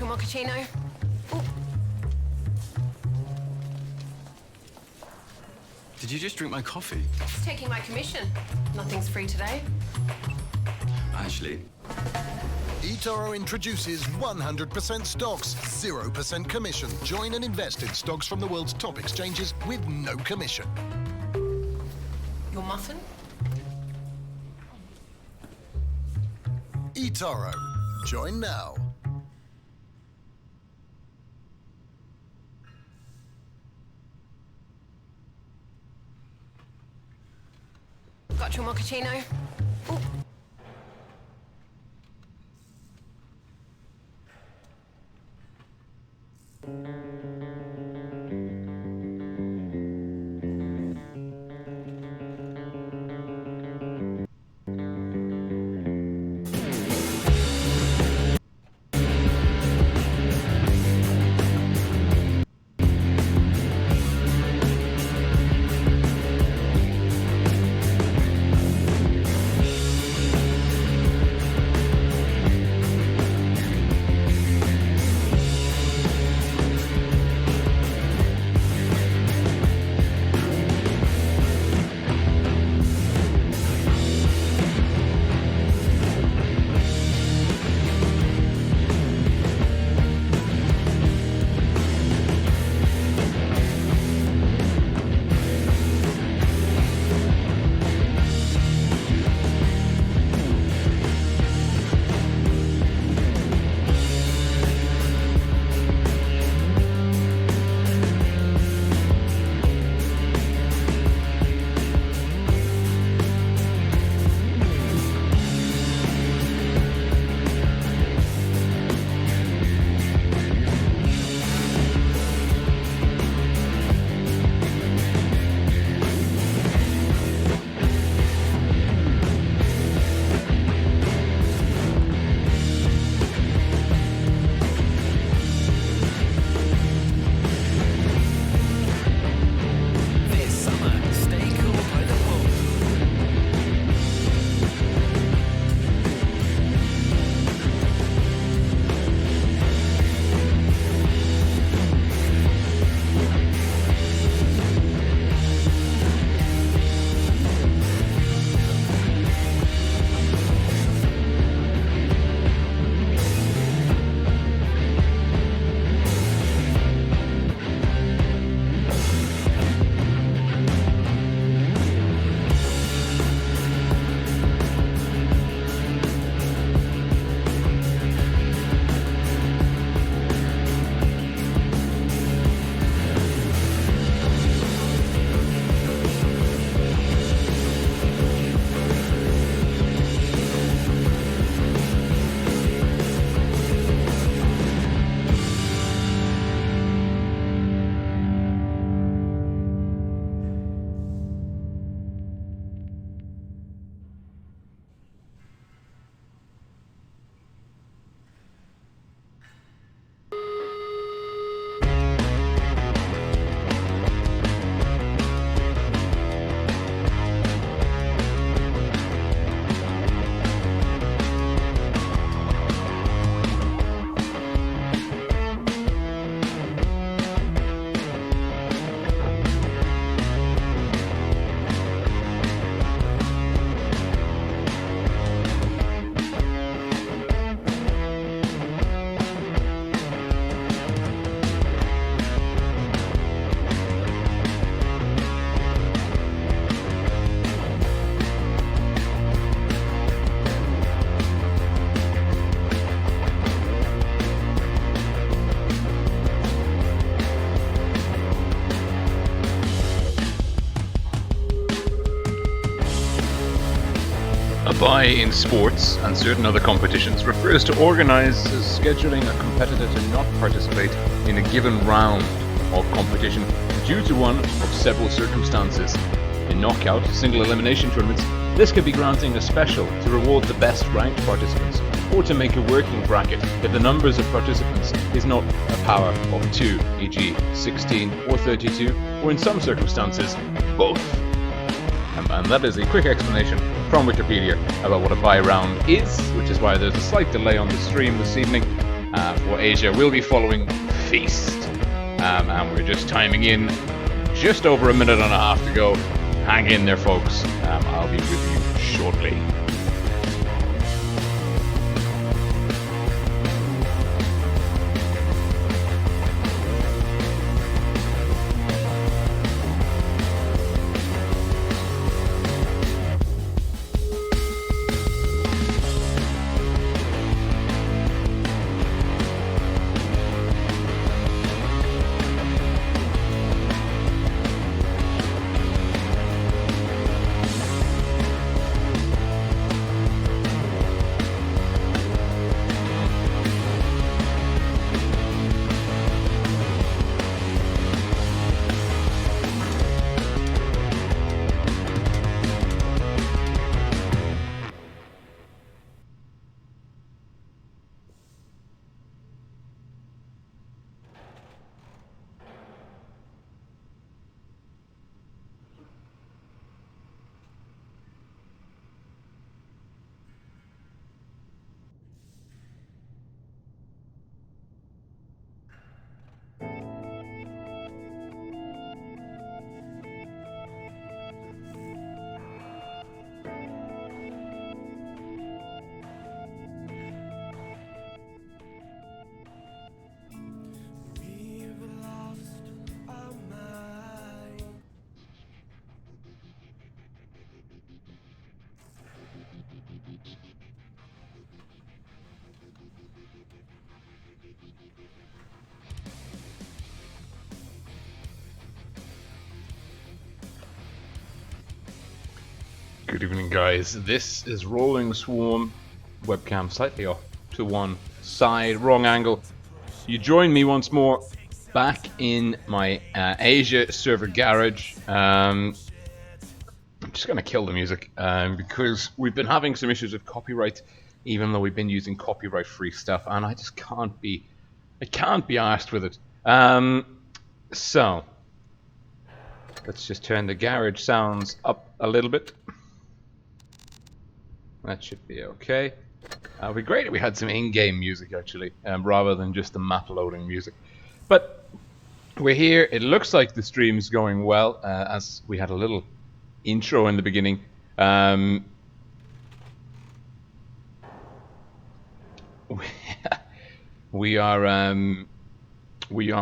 your mochaccino. Ooh. Did you just drink my coffee? Just taking my commission. Nothing's free today. Actually. eToro introduces 100% stocks, 0% commission. Join and invest in stocks from the world's top exchanges with no commission. Your muffin? eToro. Join now. Got your mochaccino. Ooh. buy in sports and certain other competitions refers to organisers scheduling a competitor to not participate in a given round of competition due to one of several circumstances. In knockout, single elimination tournaments, this could be granting a special to reward the best ranked participants, or to make a working bracket if the numbers of participants is not a power of 2, e.g. 16 or 32, or in some circumstances, both. And that is a quick explanation from Wikipedia about what a buy round is, which is why there's a slight delay on the stream this evening, for Asia will be following Feast. And we're just timing in just over a minute and a half to go. Hang in there, folks. I'll be with you shortly. Good evening, guys. This is RollingSwarm. Webcam slightly off to one side, wrong angle. You join me once more back in my Asia server garage. I'm just going to kill the music because we've been having some issues with copyright, even though we've been using copyright-free stuff, and I just can't be arsed with it. So let's just turn the garage sounds up a little bit. That should be okay. It would be great if we had some in-game music, actually, rather than just the map loading music. But we're here. It looks like the stream is going well, as we had a little intro in the beginning. We are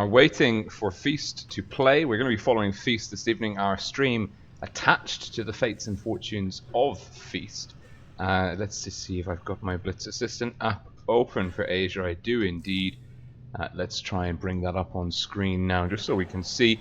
waiting for Feast to play. We're going to be following Feast this evening. Our stream attached to the fates and fortunes of Feast. Let's just see if I've got my Blitz Assistant app open for Asia. I do indeed. Let's try and bring that up on screen now, just so we can see.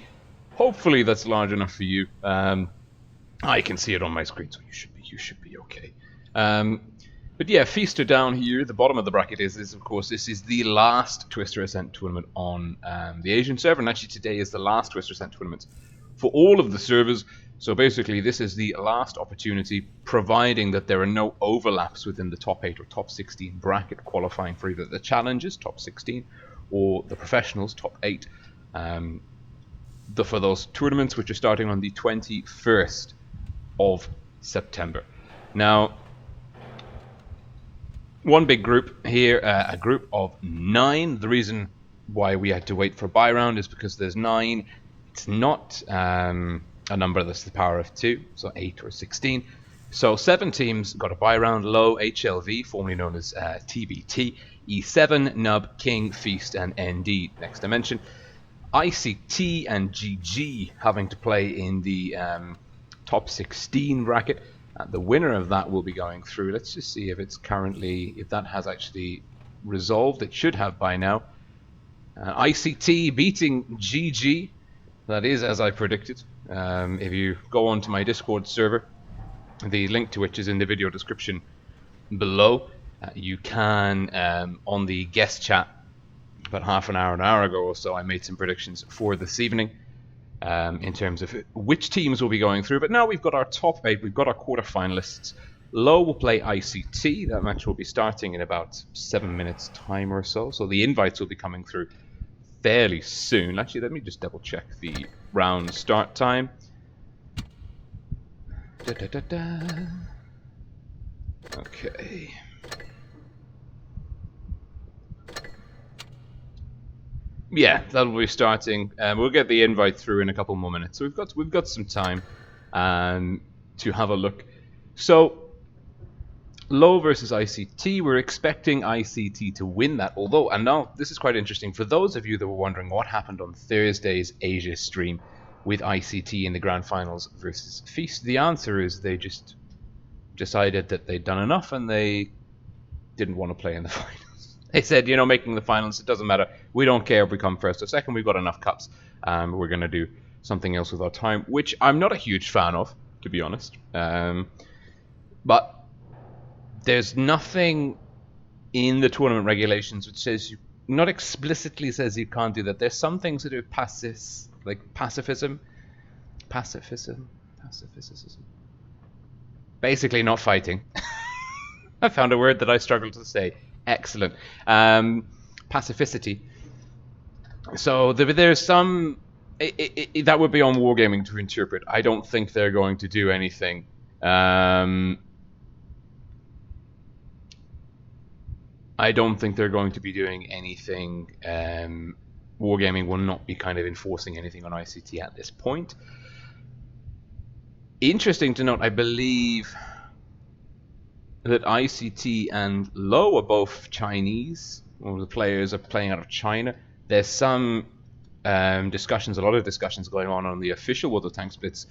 Hopefully that's large enough for you. I can see it on my screen, so you should be okay. But yeah, Feast are down here. The bottom of the bracket is of course, this is the last Twister Ascent tournament on the Asian server, and actually today is the last Twister Ascent tournament for all of the servers. So basically, this is the last opportunity, providing that there are no overlaps within the top 8 or top 16 bracket, qualifying for either the challenges, top 16, or the professionals, top 8, for those tournaments, which are starting on the 21st of September. Now, one big group here, a group of 9. The reason why we had to wait for a buy round is because there's 9. It's not a number that's the power of 2, so 8 or 16. So 7 teams got a buy round: Low, HLV, formerly known as TBT, E7, Nub, King, Feast, and ND. Next dimension. ICT and GG having to play in the top 16 bracket. The winner of that will be going through. Let's just see if it's currently, if that has actually resolved. It should have by now. ICT beating GG. That is as I predicted. If you go onto my Discord server, the link to which is in the video description below, you can, on the guest chat, about half an hour ago or so, I made some predictions for this evening in terms of which teams will be going through. But now we've got our top 8, we've got our quarterfinalists. Low will play ICT. That match will be starting in about 7 minutes time or so. So the invites will be coming through fairly soon. Actually, let me just double check the round start time. Okay. Yeah, that'll be starting. We'll get the invite through in a couple more minutes. So we've got some time to have a look. So Low versus ICT, we're expecting ICT to win that. Although, and now this is quite interesting for those of you that were wondering what happened on Thursday's Asia stream with ICT in the grand finals versus Feast. The answer is they just decided that they'd done enough and they didn't want to play in the finals. They said, you know, making the finals, it doesn't matter. We don't care if we come first or second. We've got enough cups. We're going to do something else with our time, which I'm not a huge fan of, to be honest. But there's nothing in the tournament regulations which says you, not explicitly says you can't do that. There's some things that are pacifism. Basically not fighting. I found a word that I struggled to say. Excellent. Pacificity. So there's some... that would be on Wargaming to interpret. I don't think they're going to do anything. I don't think they're going to be doing anything. Wargaming will not be kind of enforcing anything on ICT at this point. Interesting to note, I believe that ICT and Low are both Chinese, or the players are playing out of China. There's some discussions, a lot of discussions going on the official WoT Blitz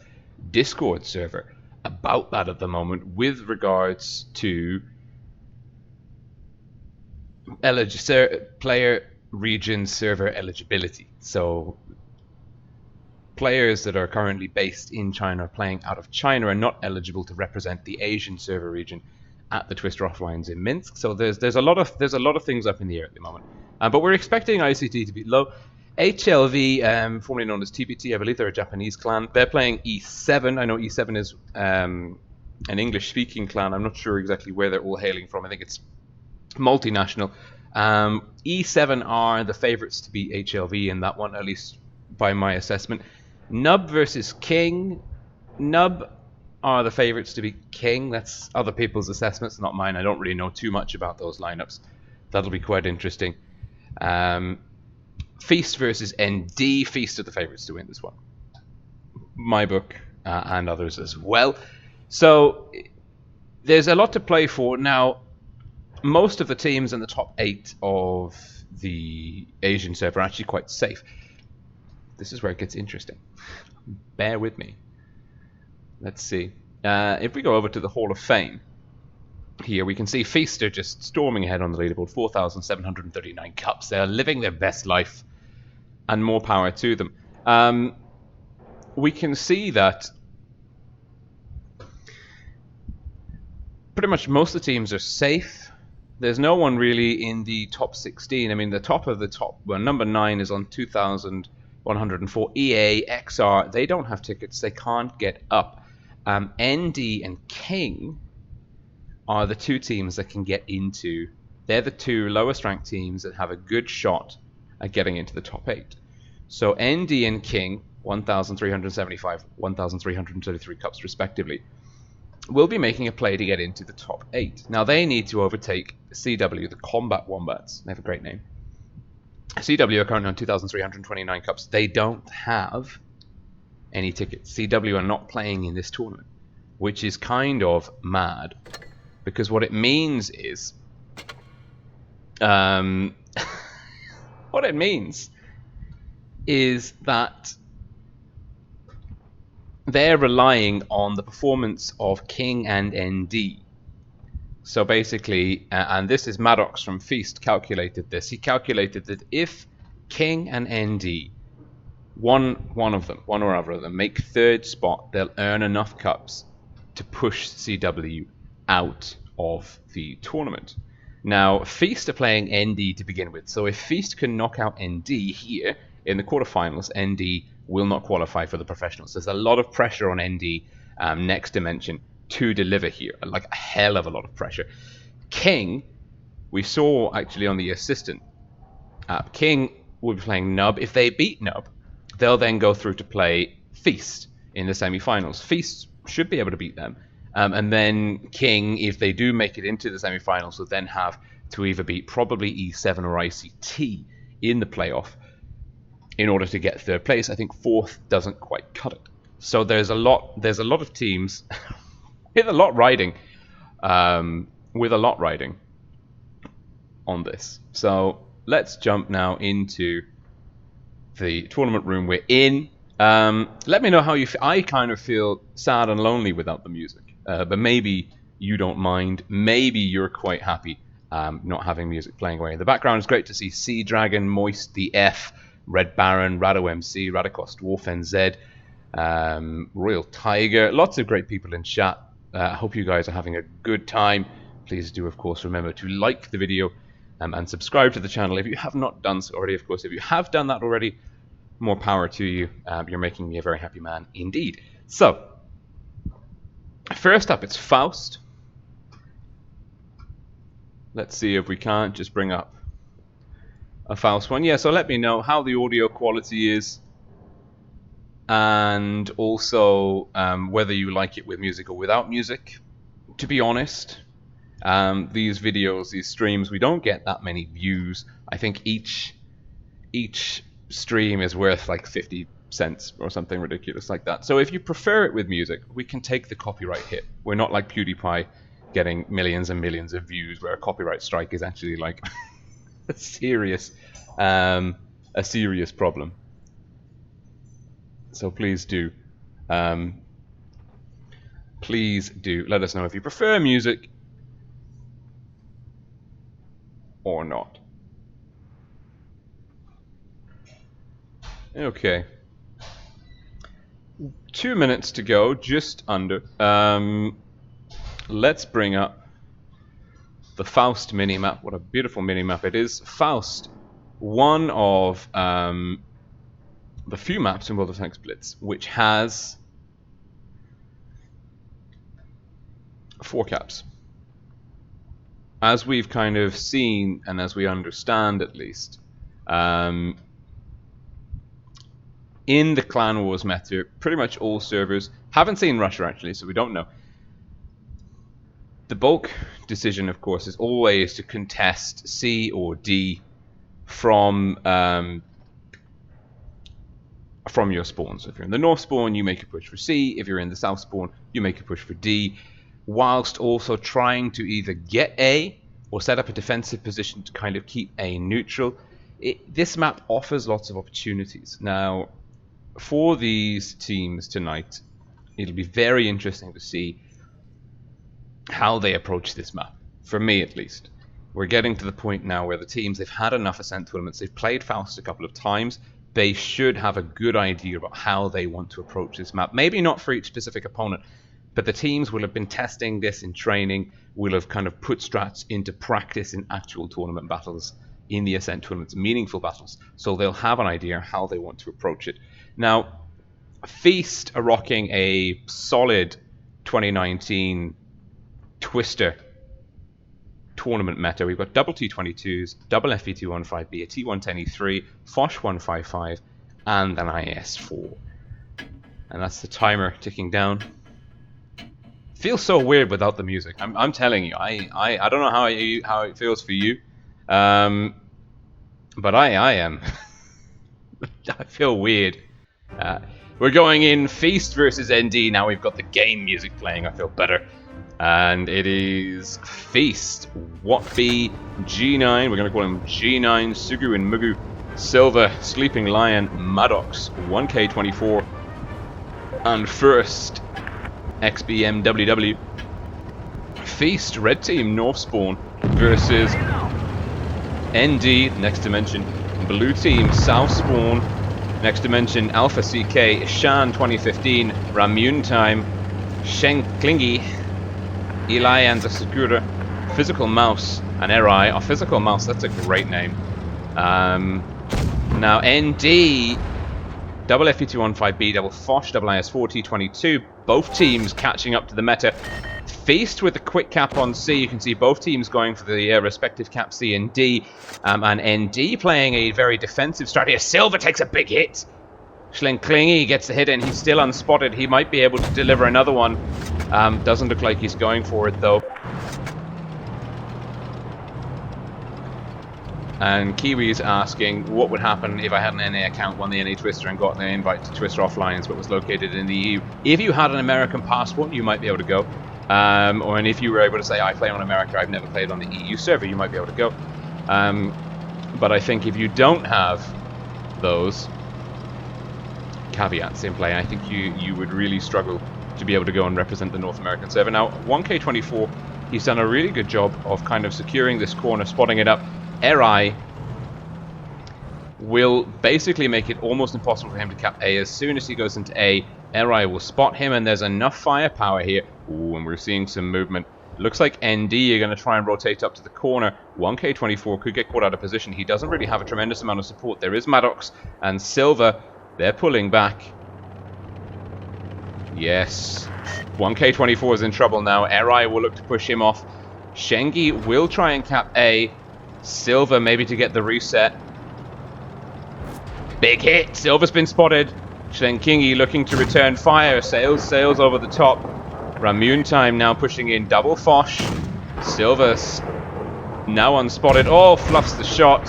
Discord server about that at the moment with regards to player region server eligibility. So players that are currently based in China playing out of China are not eligible to represent the Asian server region at the Twister Offlines in Minsk. So there's a lot of things up in the air at the moment. But we're expecting ICT to be Low. HLV, formerly known as TPT, I believe they're a Japanese clan. They're playing E7. I know E7 is an English-speaking clan. I'm not sure exactly where they're all hailing from. I think it's multinational. E7 are the favorites to beat HLV in that one, at least by my assessment. Nub versus King. Nub are the favorites to beat King. That's other people's assessments, not mine. I don't really know too much about those lineups. That'll be quite interesting. Feast versus ND. Feast are the favorites to win this one. My book and others as well. So there's a lot to play for. Now, most of the teams in the top 8 of the Asian server are actually quite safe. This is where it gets interesting. Bear with me. Let's see. If we go over to the Hall of Fame, here we can see Feast are just storming ahead on the leaderboard. 4,739 cups. They're living their best life, and more power to them. We can see that pretty much most of the teams are safe. There's no one really in the top 16. I mean, the top of the top, well, number 9 is on 2,104. EA, XR, they don't have tickets. They can't get up. ND and King are the two teams that can get into. They're the two lowest ranked teams that have a good shot at getting into the top 8. So ND and King, 1,375, 1,333 cups respectively, will be making a play to get into the top 8. Now they need to overtake CW, the Combat Wombats. They have a great name. CW are currently on 2,329 cups. They don't have any tickets. CW are not playing in this tournament, which is kind of mad, because what it means is what it means is that they're relying on the performance of King and ND. So basically, and this is Maddox from Feast calculated this. He calculated that if King and ND, one or other of them, make third spot, they'll earn enough cups to push CW out of the tournament. Now, Feast are playing ND to begin with. So if Feast can knock out ND here in the quarterfinals, ND will not qualify for the professionals. There's a lot of pressure on ND next dimension to deliver here, like a hell of a lot of pressure. King, we saw actually on the assistant app, King will be playing Nub. If they beat Nub, they'll then go through to play Feast in the semi-finals. Feast should be able to beat them. And then King, if they do make it into the semi-finals, will then have to either beat probably E7 or ICT in the playoff in order to get third place. I think fourth doesn't quite cut it. So there's a lot of teams with a lot riding on this. So let's jump now into the tournament room we're in. Let me know how you feel. I kind of feel sad and lonely without the music, but maybe you don't mind. Maybe you're quite happy not having music playing away in the background. It's great to see Sea Dragon, Moist, the F, Red Baron, Rado MC, Radicos, Dwarf NZ, Royal Tiger. Lots of great people in chat. I hope you guys are having a good time. Please do, of course, remember to like the video and subscribe to the channel if you have not done so already. Of course, if you have done that already, more power to you. You're making me a very happy man indeed. So, first up, it's Faust. Let's see if we can't just bring up a Faust one. Yeah, so let me know how the audio quality is, and also whether you like it with music or without music. To be honest, these videos, these streams, we don't get that many views. I think each stream is worth like 50 cents or something ridiculous like that. So if you prefer it with music, we can take the copyright hit. We're not like PewDiePie getting millions and millions of views, where a copyright strike is actually like a serious problem. So please do let us know if you prefer music or not. Okay, 2 minutes to go, just under. Let's bring up the Faust minimap. What a beautiful minimap it is. Faust, one of the few maps in WoT Blitz which has 4 caps. As we've kind of seen, and as we understand at least, in the Clan Wars meta, pretty much all servers, haven't seen Russia actually, so we don't know. The bulk decision, of course, is always to contest C or D from your spawn. So if you're in the north spawn, you make a push for C. If you're in the south spawn, you make a push for D, whilst also trying to either get A or set up a defensive position to kind of keep A neutral. This map offers lots of opportunities. Now, for these teams tonight, it'll be very interesting to see how they approach this map. For me, at least. We're getting to the point now where the teams, they've had enough Ascent Tournaments, they've played Faust a couple of times, they should have a good idea about how they want to approach this map. Maybe not for each specific opponent, but the teams will have been testing this in training, will have kind of put strats into practice in actual tournament battles, in the Ascent Tournaments, meaningful battles, so they'll have an idea how they want to approach it. Now, Feast are rocking a solid 2019 Twister tournament meta. We've got double T22s, double FE215B, a T110E3, Foch 155, and an IS4. And that's the timer ticking down. Feels so weird without the music. I'm telling you, I don't know how it feels for you, but I am. I feel weird. We're going in Feast versus ND. Now we've got the game music playing. I feel better. And it is Feast, WoT G9, we're going to call him G9, Sugu and Mugu, Silver, Sleeping Lion, Maddox, 1K24, and first, XBMWW. Feast, Red Team, North Spawn, versus ND, Next Dimension, Blue Team, South Spawn, Next Dimension, Alpha CK, Shan 2015, Ramune Time, Sheng Klingi, Eli and the Sakura, Physical Mouse, and Eri. Oh, Physical Mouse, that's a great name. Now, ND, double FE215B, double Foch, double IS4, T22, both teams catching up to the meta. Feast with a quick cap on C. You can see both teams going for the respective cap C and D. And ND playing a very defensive strategy. Silver takes a big hit. Schlenklingy gets the hit in. He's still unspotted. He might be able to deliver another one. Doesn't look like he's going for it, though. And Kiwi's asking what would happen if I had an NA account, won the NA Twister, and got an invite to Twister Offlines, but was located in the EU. If you had an American passport, you might be able to go. And if you were able to say, I play on America, I've never played on the EU server, you might be able to go. But I think if you don't have those caveats in play, I think you would really struggle to be able to go and represent the North American server. Now, 1K24, he's done a really good job of kind of securing this corner, spotting it up. Eri will basically make it almost impossible for him to cap A. As soon as he goes into A, Eri will spot him, and there's enough firepower here. Ooh, and we're seeing some movement. Looks like ND are going to try and rotate up to the corner. 1K24 could get caught out of position. He doesn't really have a tremendous amount of support. There is Maddox and Silver. They're pulling back. Yes. 1K24 is in trouble now. Eri will look to push him off. Shengi will try and cap A. Silver maybe to get the reset. Big hit. Silver's been spotted. Schlenkingi looking to return fire. Sails over the top. Ramune time now pushing in. Double Fosh. Silver's now unspotted. Oh, fluffs the shot.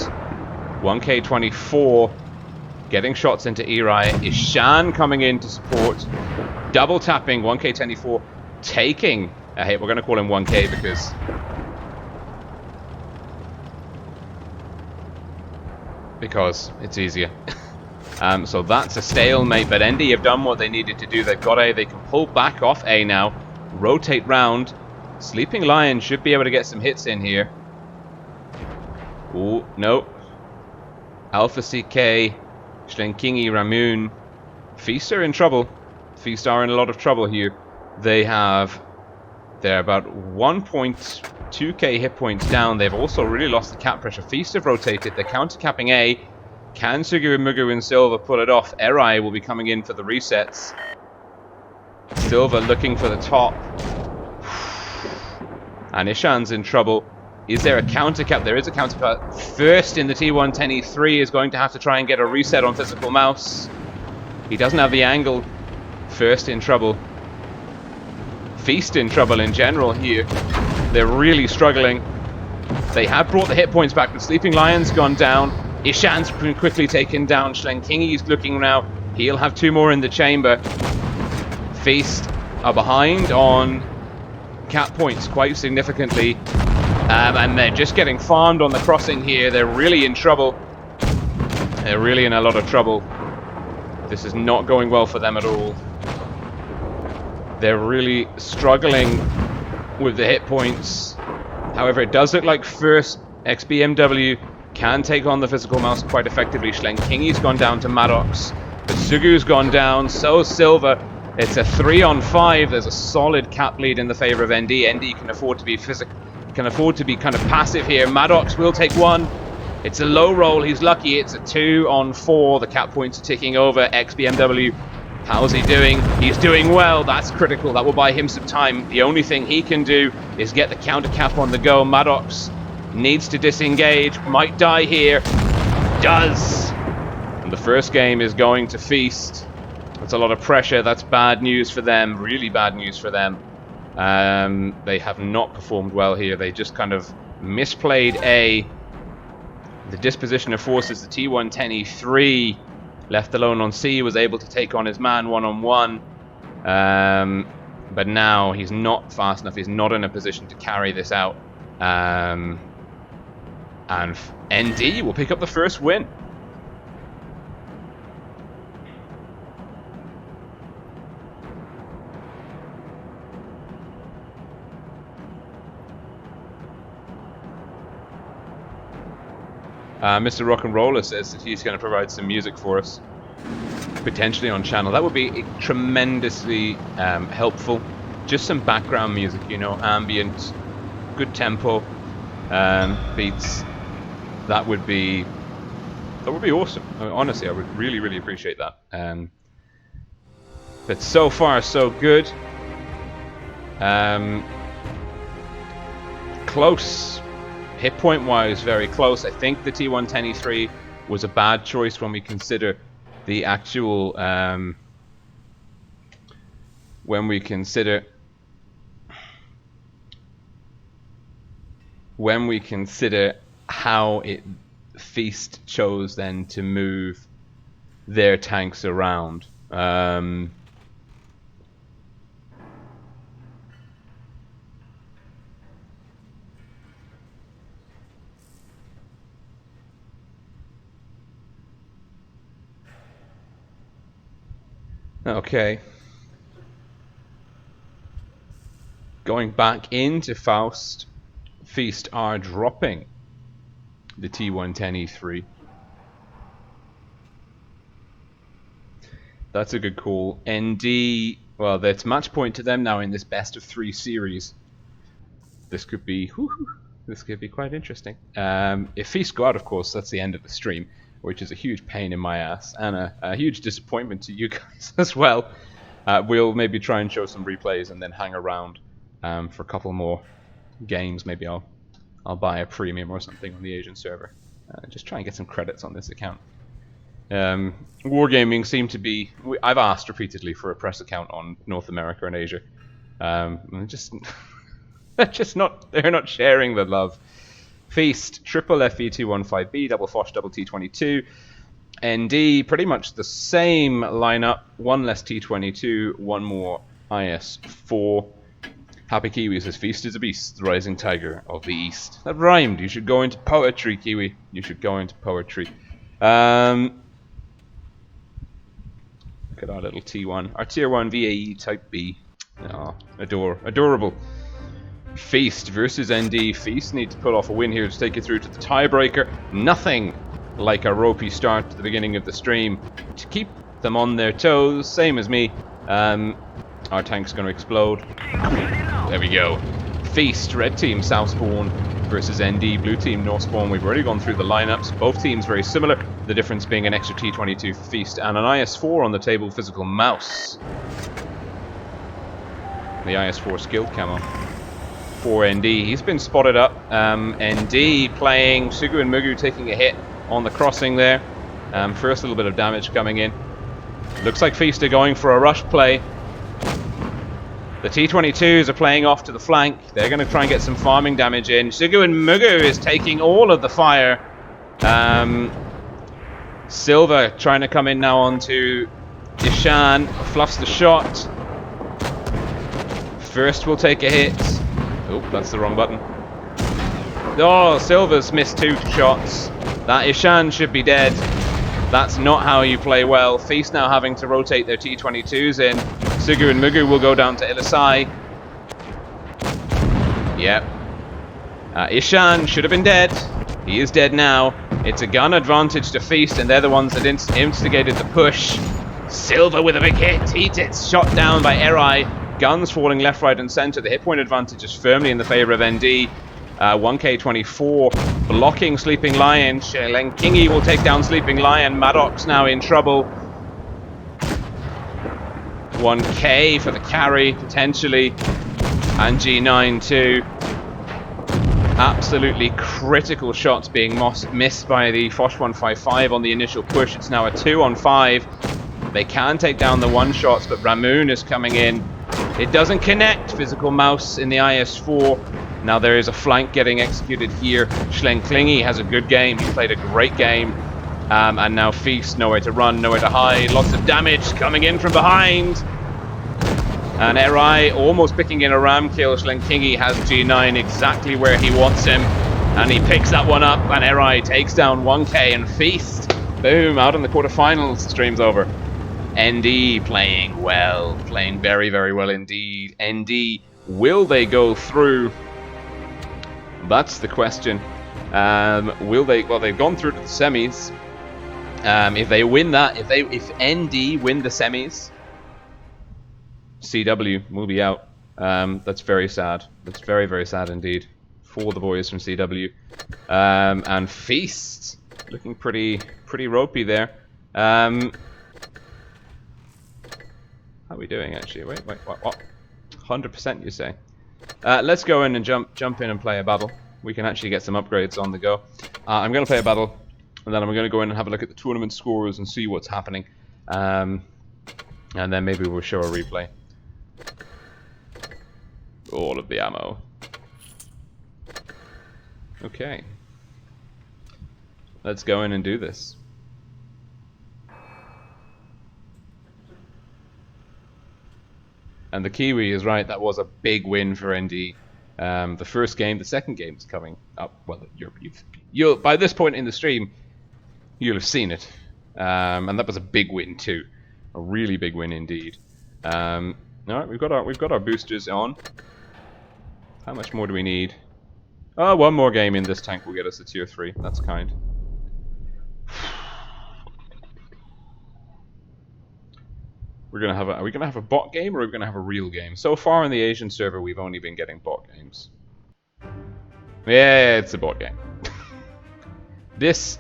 1K24 getting shots into Eri. Ishan coming in to support. Double tapping. 1K24 taking a hit. We're going to call him 1K because it's easier. So that's a stalemate, but ND have done what they needed to do. They've got A. They can pull back off A now. Rotate round. Sleeping Lion should be able to get some hits in here. Ooh, no. Alpha CK, Schlenkingi, Ramune. Feast are in trouble. Feast are in a lot of trouble here. They're about 1.2k hit points down. They've also really lost the cap pressure. Feast have rotated. They're counter-capping A. Can Sugu, Mugu, and Silver pull it off? Eri will be coming in for the resets. Silver looking for the top. And Ishan's in trouble. Is there a counter-cap? There is a counter-cap. First in the T110E3 is going to have to try and get a reset on Physical Mouse. He doesn't have the angle. First in trouble. Feast in trouble in general here. They're really struggling. They have brought the hit points back, but Sleeping Lion's gone down. Ishan's been quickly taken down. Schlenkingi's looking now. He'll have two more in the chamber. Feast are behind on cap points quite significantly. And they're just getting farmed on the crossing here. They're really in trouble. They're really in a lot of trouble. This is not going well for them at all. They're really struggling with the hit points. However, it does look like first XBMW can take on the Physical Mouse quite effectively. Schlenkingi's gone down to Maddox. But Sugu's gone down. So Silver. It's a 3-on-5. There's a solid cap lead in the favor of ND. ND can afford to be kind of passive here. Maddox will take one. It's a low roll. He's lucky. It's a 2-on-4. The cap points are ticking over. XBMW. How's he doing? He's doing well. That's critical. That will buy him some time. The only thing he can do is get the counter cap on the go. Maddox needs to disengage. Might die here. Does. And the first game is going to Feast. That's a lot of pressure. That's bad news for them. Really bad news for them. They have not performed well here. They just kind of misplayed A. The disposition of forces, the T110E3, left alone on C, was able to take on his man one-on-one. But now he's not fast enough. He's not in a position to carry this out. And ND will pick up the first win. Mr. Rock and Roller says that he's going to provide some music for us, potentially on channel. That would be tremendously helpful. Just some background music, you know, ambient, good tempo beats. That would be awesome. I mean, honestly, I would really, really appreciate that. But so far, so good. Close. Hit point wise, very close. I think the T110E3 was a bad choice when we consider the actual when we consider how Feast chose then to move their tanks around. Okay. Going back into Faust, Feast are dropping the T110E3. That's a good call. ND, well, that's match point to them now in this best of 3 series. This could be, this could be quite interesting. If Feast go out, of course, that's the end of the stream, which is a huge pain in my ass and a huge disappointment to you guys as well. We'll maybe try and show some replays and then hang around for a couple more games. Maybe I'll buy a premium or something on the Asian server. Just try and get some credits on this account. Wargaming seem to be... I've asked repeatedly for a press account on North America and Asia. Just they're not sharing the love. Feast, triple FE215B, double Foch, double T22. ND, pretty much the same lineup. One less T22, one more IS4. Happy Kiwi says, Feast is a beast, the rising tiger of the east. That rhymed. You should go into poetry, Kiwi. You should go into poetry. Look at our little T1. Our tier 1 VAE type B. Oh, adorable. Feast versus ND. Feast need to pull off a win here to take it through to the tiebreaker. Nothing like a ropey start to the beginning of the stream to keep them on their toes. Same as me. Our tank's going to explode. There we go. Feast, red team, Southspawn versus ND, blue team, Northspawn. We've already gone through the lineups. Both teams very similar. The difference being an extra T22 for Feast and an IS4 on the table, physical mouse. The IS4 skilled camo for ND. He's been spotted up. ND playing Sugu and Mugu taking a hit on the crossing there. First little bit of damage coming in. Looks like Feast are going for a rush play. The T22s are playing off to the flank. They're going to try and get some farming damage in. Sugu and Mugu is taking all of the fire. Silva trying to come in now onto Ishan. Fluffs the shot. First will take a hit. Oh, that's the wrong button. Oh, Silva's missed 2 shots. That Ishan should be dead. That's not how you play well. Feast now having to rotate their T22s in. Sugu and Mugu will go down to Ilisai. Yep. Ishan should have been dead. He is dead now. It's a gun advantage to Feast, and they're the ones that instigated the push. Silva with a big hit. He gets shot down by Erai. Guns falling left, right, and center. The hit point advantage is firmly in the favor of ND. 1K24 blocking Sleeping Lion. Kingi will take down Sleeping Lion. Maddox now in trouble. 1K for the carry, potentially. And G9 too. Absolutely critical shots being missed by the Foch 155 on the initial push. It's now a 2-on-5. They can take down the 1-shots, but Ramoon is coming in. It doesn't connect. Physical mouse in the IS4. Now there is a flank getting executed here. Schlenklingi has a good game. He played a great game. And now Feast, nowhere to run, nowhere to hide. Lots of damage coming in from behind. And Erai almost picking in a ram kill. Schlenklingi has G9 exactly where he wants him. And he picks that one up. And Erai takes down 1K and Feast. Boom, out in the quarterfinals. The stream's over. ND playing well. Playing very, very well indeed. ND, will they go through? That's the question. Will they? Well, they've gone through to the semis. If they win that, if ND win the semis, CW will be out. That's very sad. That's very, very sad indeed for the boys from CW. And Feast looking pretty ropey there. How are we doing actually? Wait, what? 100% you say? Let's go in and jump in and play a battle. We can actually get some upgrades on the go. I'm going to play a battle, and then I'm going to go in and have a look at the tournament scores and see what's happening. And then maybe we'll show a replay. All of the ammo. Okay. Let's go in and do this. And the Kiwi is right, that was a big win for ND. The first game, the second game is coming up. Well, you'll by this point in the stream, you'll have seen it. And that was a big win too. A really big win indeed. Alright, we've got our boosters on. How much more do we need? Oh, one more game in this tank will get us to tier 3. That's kind. Are we gonna have a bot game or are we gonna have a real game? So far in the Asian server, we've only been getting bot games. Yeah, it's a bot game. This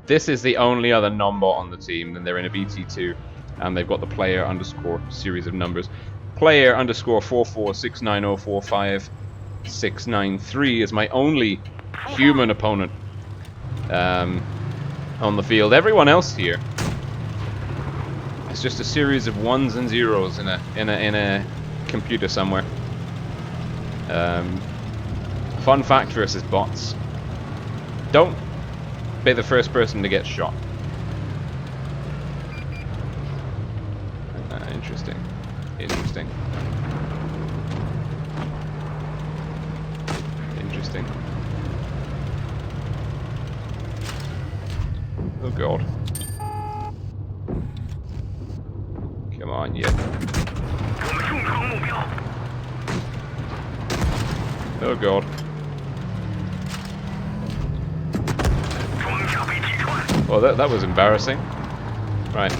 is the only other non-bot on the team. Then they're in a BT2, and they've got the player underscore series of numbers. Player underscore 4469045 is my only human opponent on the field. Everyone else here, it's just a series of ones and zeros in a computer somewhere. Fun fact versus bots: don't be the first person to get shot. Interesting. Interesting. Interesting. Oh god. Come on, yeah. Oh god. Well, that was embarrassing. Right.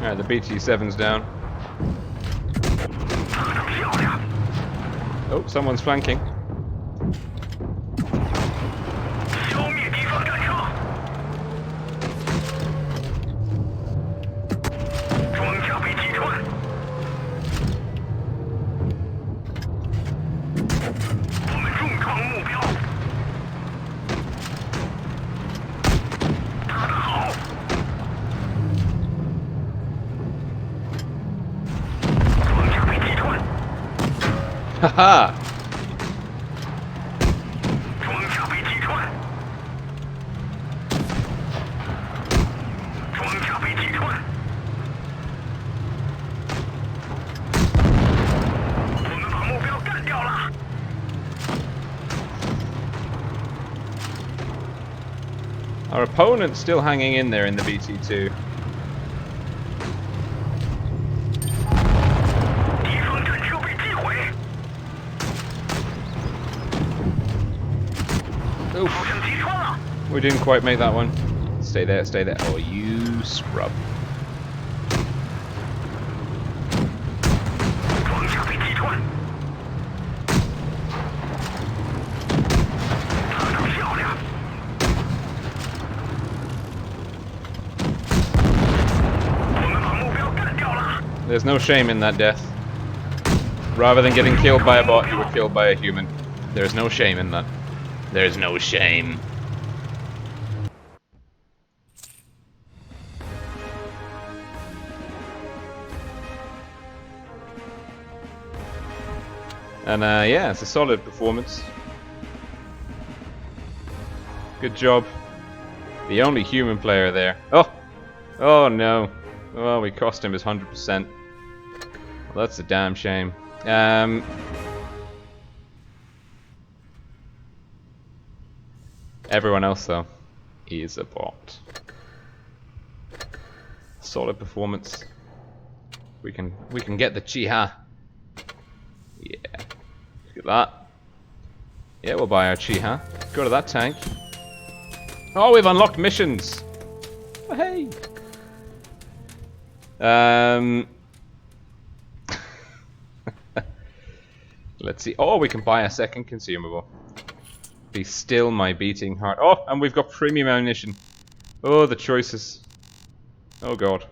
Alright, the BT7's down. Oh, someone's flanking. Haha! Our opponent's still hanging in there in the BT2. We didn't quite make that one. Stay there, stay there. Oh, you scrub. There's no shame in that death. Rather than getting killed by a bot, you were killed by a human. There's no shame in that. There's no shame. And yeah, it's a solid performance. Good job. The only human player there. Oh! Oh no. Oh, we cost him his 100%. Well, that's a damn shame. Everyone else, though, is a bot. Solid performance. We can get the Chiha. Yeah. Look at that. Yeah, we'll buy our Chiha. Go to that tank. Oh, we've unlocked missions. Oh, hey. Let's see. Oh, we can buy a second consumable. Be still my beating heart. Oh, and we've got premium ammunition. Oh, the choices. Oh god.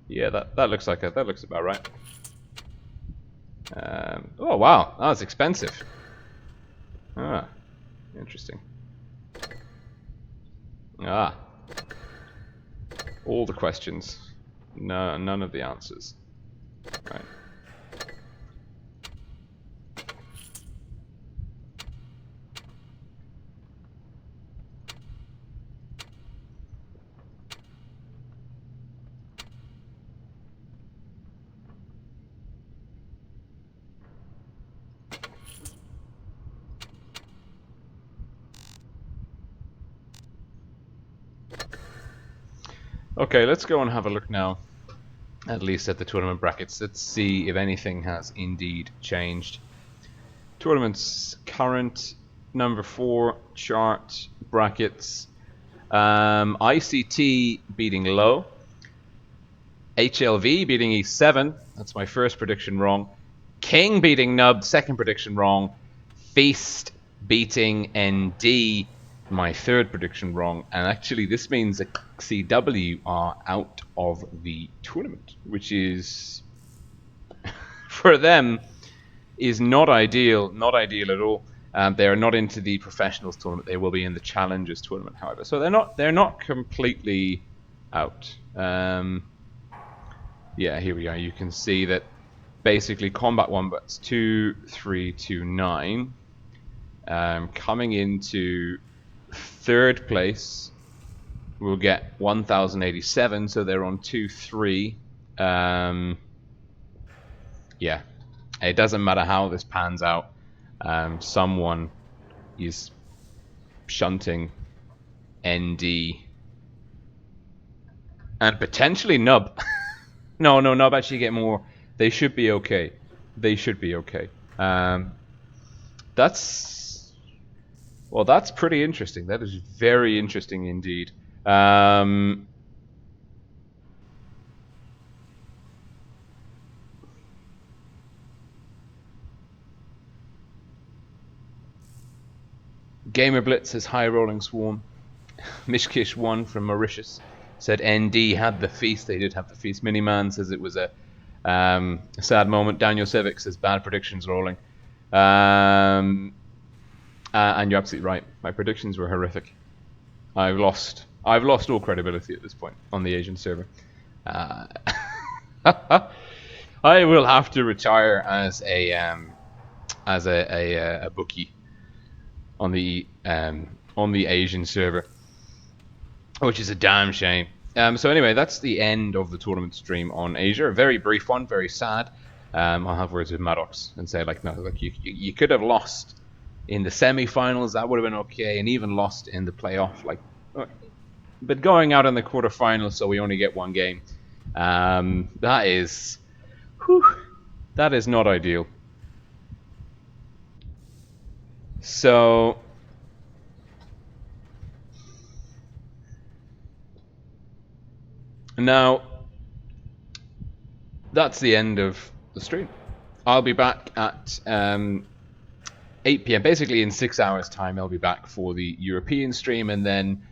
Yeah, that looks like that looks about right. Oh wow, that's expensive. Ah. Interesting. Ah. All the questions. No, none of the answers. Right. Okay, let's go and have a look now, at least at the tournament brackets. Let's see if anything has indeed changed. Tournaments current number 4 chart brackets. ICT beating low. HLV beating E7. That's my first prediction wrong. King beating Nub. Second prediction wrong. Feast beating ND. My third prediction wrong. And actually this means that CW are out of the tournament, which is for them is not ideal at all. They are not into the professionals tournament. They will be in the challengers tournament, however. So they're not completely out. Yeah, here we are. You can see that basically Combat Wombats 2329 coming into third place will get 1087, so they're on 2-3. Yeah, it doesn't matter how this pans out. Someone is shunting ND and potentially Nub. No, Nub actually get more. They should be okay. They should be okay. That's pretty interesting. That is very interesting indeed. Gamer Blitz says hi RollingSwarm. Mishkish1 from Mauritius said ND had the feast. They did have the feast. Miniman says it was a sad moment. Daniel Civic says bad predictions rolling. And you're absolutely right. My predictions were horrific. I've lost all credibility at this point on the Asian server. I will have to retire as a bookie on the Asian server, which is a damn shame. So anyway, that's the end of the tournament stream on Asia. A very brief one, very sad. I'll have words with Maddox and say, like, no, look, you could have lost in the semi-finals. That would have been okay, and even lost in the playoff. Like, but going out in the quarterfinals, so we only get one game. That is not ideal. So now that's the end of the stream. I'll be back at 8 PM, basically in 6 hours time. I'll be back for the European stream, and then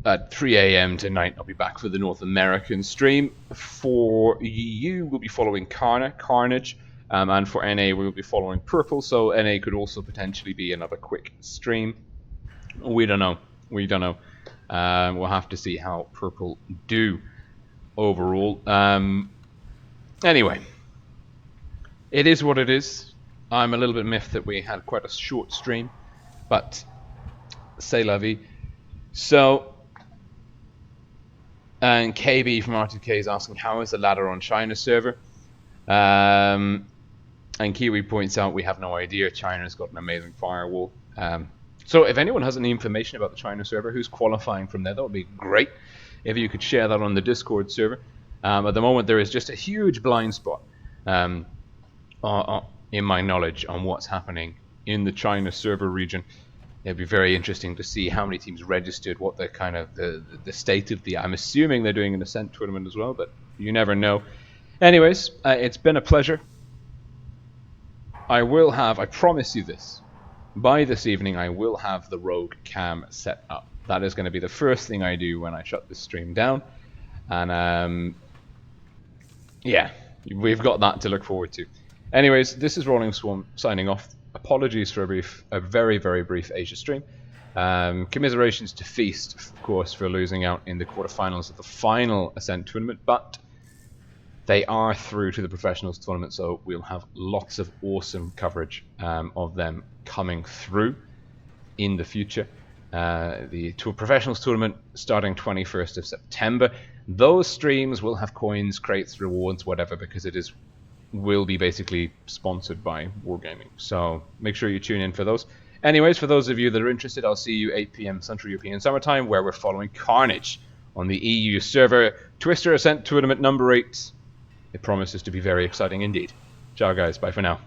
at 3 AM tonight I'll be back for the North American stream. For EU we'll be following Carnage, and for NA we'll be following Purple, so NA could also potentially be another quick stream. We don't know. We'll have to see how Purple do overall. Anyway, it is what it is. I'm a little bit miffed that we had quite a short stream, but c'est la vie. So, and KB from R2K is asking, how is the ladder on China server? And Kiwi points out we have no idea. China's got an amazing firewall. So if anyone has any information about the China server, who's qualifying from there, that would be great if you could share that on the Discord server. At the moment there is just a huge blind spot in my knowledge on what's happening in the China server region. It'd be very interesting to see how many teams registered, what the kind of the state of the... I'm assuming they're doing an Ascent tournament as well, but you never know. Anyways, it's been a pleasure. I promise you this, by this evening I will have the Rogue cam set up. That is going to be the first thing I do when I shut this stream down. And yeah, we've got that to look forward to. Anyways, this is RollingSwarm signing off. apologies for a very, very brief Asia stream. Commiserations to Feast, of course, for losing out in the quarterfinals of the final Ascent tournament, but they are through to the professionals tournament, so we'll have lots of awesome coverage of them coming through in the future. The professionals tournament starting 21st of September. Those streams will have coins, crates, rewards, whatever, because will be basically sponsored by Wargaming. So make sure you tune in for those. Anyways, for those of you that are interested, I'll see you 8 PM Central European Summertime, where we're following Carnage on the EU server. Twister Ascent Tournament number 8. It promises to be very exciting indeed. Ciao guys, bye for now.